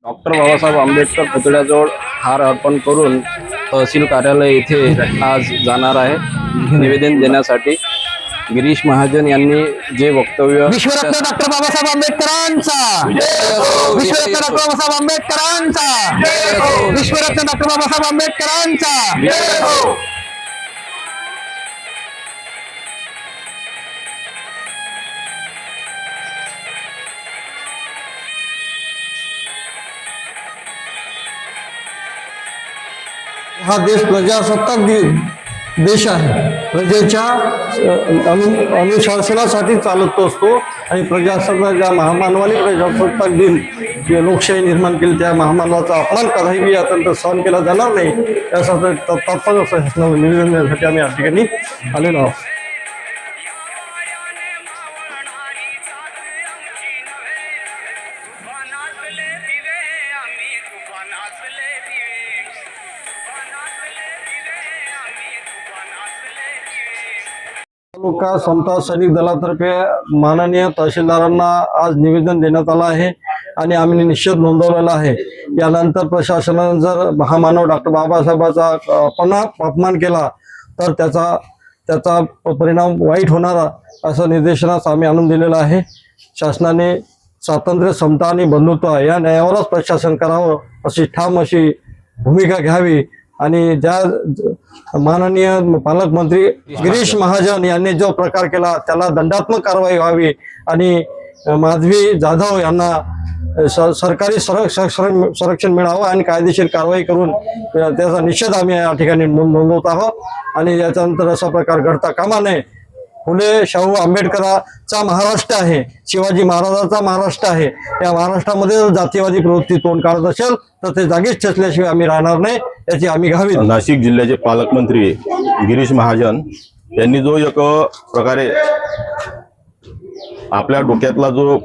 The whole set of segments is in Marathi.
डॉक्टर बाबासाहेब आंबेडकर पुतळ्याजवळ हार अर्पण करून तहसील कार्यालय येथे आज जाणार आहे निवेदन देण्यासाठी। गिरीश महाजन यांनी जे वक्तव्य विश्वरत्न डॉक्टर बाबासाहेब आंबेडकरांचा विश्वरत्न डॉक्टर बाबासाहेब आंबेडकरांचा विश्वरत्न डॉक्टर बाबासाहेब आंबेडकरांचा हा देश प्रजासत्ताक देश आहे। प्रजेच्या अनुशासनासाठी चालत असतो आणि प्रजासत्ताकाच्या महामानवाने प्रजासत्ताक दिन जे लोकशाही निर्माण केली त्या महामानवाचा अपमान कदाही अत्यंत सहन केला जाणार नाही यासाठी तत्पर शासनाला निवेदन देण्यासाठी आम्ही या ठिकाणी आलेलो आहोत। तालुका समता सैनिक दलातर्फे माननीय तहसीलदारांना आज निवेदन देण्यात आलं आहे आणि आम्ही निषेध नोंदवलेला आहे। यानंतर प्रशासनाने जर महामानव डॉक्टर बाबासाहेबांचा अपमान केला तर त्याचा परिणाम वाईट होणारा असं निर्देशनास आम्ही आणून दिलेलं आहे। शासनाने स्वातंत्र्य, समता आणि बंधुत्व या न्यायावरच प्रशासन करावं अशी ठाम अशी भूमिका घ्यावी आणि ज्या माननीय पालकमंत्री गिरीश महाजन यांनी जो प्रकार केला त्याला दंडात्मक कारवाई व्हावी आणि माधवी जाधव यांना सरकारी संरक्षण मिळावं आणि कायदेशीर कारवाई करून त्याचा निषेध आम्ही या ठिकाणी नोंदवत आहोत। आणि याच्यानंतर असा प्रकार घडता कामा नये। फुले शाहू आंबेडकरांचा महाराष्ट्र आहे, शिवाजी महाराजांचा महाराष्ट्र आहे। या महाराष्ट्रामध्ये जर जातीवादी प्रवृत्ती तोंड काढत असेल तर ते जागीच ठेचल्याशिवाय आम्ही राहणार नाही याची आम्ही घ्यावी। नाशिक जिल्ह्याचे पालकमंत्री गिरीश महाजन यांनी जो एक प्रकारे आपल्या डोक्यातला जो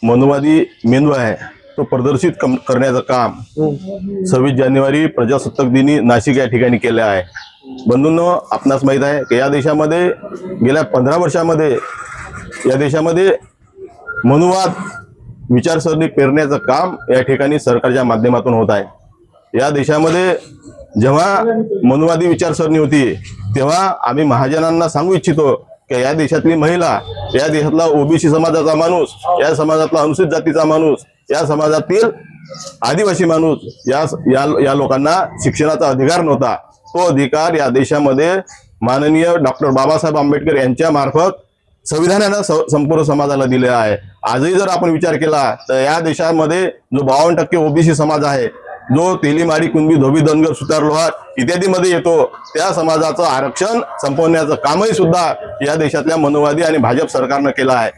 मनुवादी मेंदू आहे तो प्रदर्शित करण्याचं काम 26 जानेवारी प्रजासत्ताक दिनी नाशिक या ठिकाणी केले आहे। बंधूंनो, आपणास माहित आहे की या देशामध्ये गेल्या 15 वर्षामध्ये या देशामध्ये मनुवाद विचारसरणी पेरण्याचं काम या ठिकाणी सरकारच्या माध्यमातून होत आहे। या देशामध्ये जेव्हा मनुवादी विचारसरणी होती तेव्हा आम्ही महाजनांना सांगू इच्छितो की या देशातली महिला, या देशातला ओबीसी समाजाचा माणूस, या समाजातला अनुसूचित जातीचा माणूस, या समाजातील आदिवासी माणूस या लोकांना शिक्षणाचा अधिकार नव्हता। तो अधिकार या देशामध्ये माननीय डॉक्टर बाबासाहेब आंबेडकर यांच्या मार्फत संविधानानं संपूर्ण समाजाला दिले आहे। आजही जर आपण विचार केला तर या देशामध्ये जो 52% ओबीसी समाज आहे, जो तेलीमाडी, कुणबी, धोबी, धनगर, सुतार, लोहार इत्यादी मध्ये येतो, त्या समाजाचं आरक्षण संपवण्याचं कामही सुद्धा या देशातल्या मनोवादी आणि भाजप सरकारनं केलं आहे।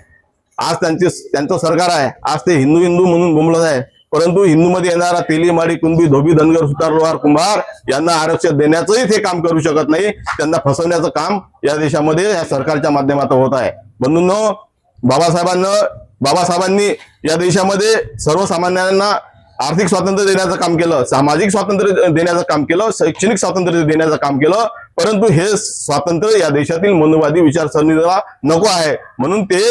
आज त्यांचं सरकार आहे, आज ते हिंदू म्हणून बोंबलत आहे, परंतु हिंदूमध्ये येणारा तेलीमाडी, कुणबी, धोबी, धनगर, सुतार, लोहार, कुंभार यांना आरक्षण देण्याचंही ते काम करू शकत नाही। त्यांना फसवण्याचं काम या देशामध्ये या सरकारच्या माध्यमातून होत आहे। बंधूंनो, बाबासाहेबांनी या देशामध्ये सर्वसामान्यांना आर्थिक स्वातंत्र्य देण्याचं काम केलं, सामाजिक स्वातंत्र्य देण्याचं काम केलं, शैक्षणिक स्वातंत्र्य देण्याचं काम केलं, परंतु हे स्वातंत्र्य या देशातील मनुवादी विचारसरणीला नको आहे। म्हणून ते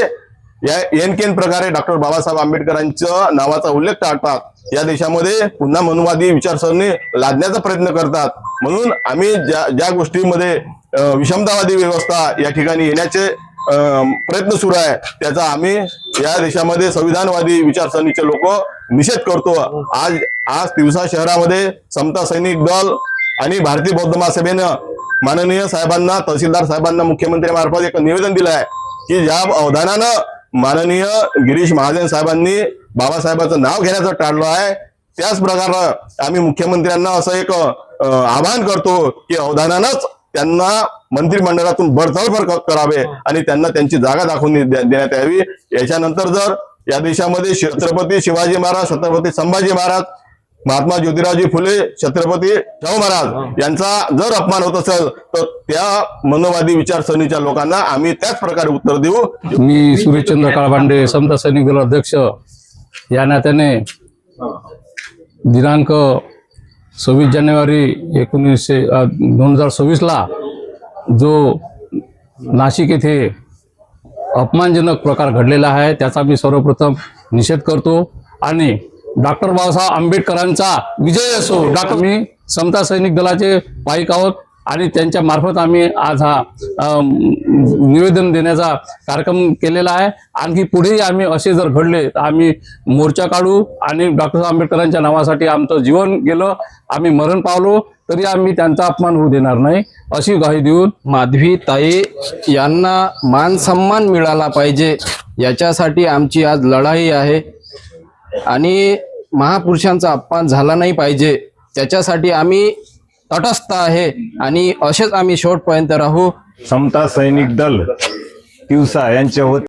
या एनकेन प्रकारे डॉक्टर बाबासाहेब आंबेडकरांच्या नावाचा उल्लेख टाळतात, या देशामध्ये पुन्हा मनुवादी विचारसरणी लादण्याचा प्रयत्न करतात। म्हणून आम्ही ज्या गोष्टींमध्ये विषमतावादी व्यवस्था या ठिकाणी येण्याचे प्रयत्न सुरू आहे त्याचा आम्ही या देशामध्ये संविधानवादी विचारसरणीचे लोक निषेध करतो। आज तिवसा शहरामध्ये समता सैनिक दल आणि भारतीय बौद्ध महासभेनं माननीय साहेबांना, तहसीलदार साहेबांना मुख्यमंत्र्यांमार्फत एक निवेदन दिलं आहे की ज्या अवधानानं माननीय गिरीश महाजन साहेबांनी बाबासाहेबांचं नाव घेण्याचं टाळलं आहे, त्याच प्रकारे आम्ही मुख्यमंत्र्यांना असं एक आवाहन करतो की अवधानानंच त्यांना मंत्रिमंडळातून बडतर्फ करावे आणि त्यांना त्यांची जागा दाखवून देण्यात यावी। याच्यानंतर जर या देशामध्ये छत्रपती शिवाजी महाराज, छत्रपती संभाजी महाराज, महात्मा ज्योतिरावजी फुले, छत्रपती शाहू महाराज यांचा जर अपमान होत असेल तर त्या मनोवादी विचारसरणीच्या लोकांना आम्ही त्याच प्रकारे उत्तर देऊ। मी सूर्यचंद्र काळभांडे, समता सैनिक दल अध्यक्ष या नात्याने दिनांक 26 जानेवारी 2026 ला जो नाशिक येथे अपमानजनक प्रकार घडलेला आहे त्याचा मी सर्वप्रथम निषेध करतो आणि डॉक्टर बाबासाहेब आंबेडकरांचा विजय असो. डॉक्टर मी समता सैनिक दलाचे पाईक आहोत आणि त्यांच्या मार्फत आम्ही आज हा निवेदन देण्याचा कार्यक्रम केलेला आहे. आणखी पुढेही आम्ही असे जर घडले तर आम्ही मोर्चा काढू आणि डॉक्टर आंबेडकरांच्या नावासाठी आमचं जीवन गेलं, आम्ही मरण पावलो तरी आम्ही त्यांचा अपमान होऊ देणार नाही अशी ग्वाही देऊन माधवी ताई यांना मान सन्मान मिळाला पाहिजे याच्यासाठी आमची आज लढाई आहे आणि महापुरुषांचा अपमान झाला नाही पाहिजे त्याच्यासाठी आम्ही तटस्थ आहे आणि असेच आम्ही शेवटपर्यंत राहू. समता सैनिक दल तिवसा यांच्या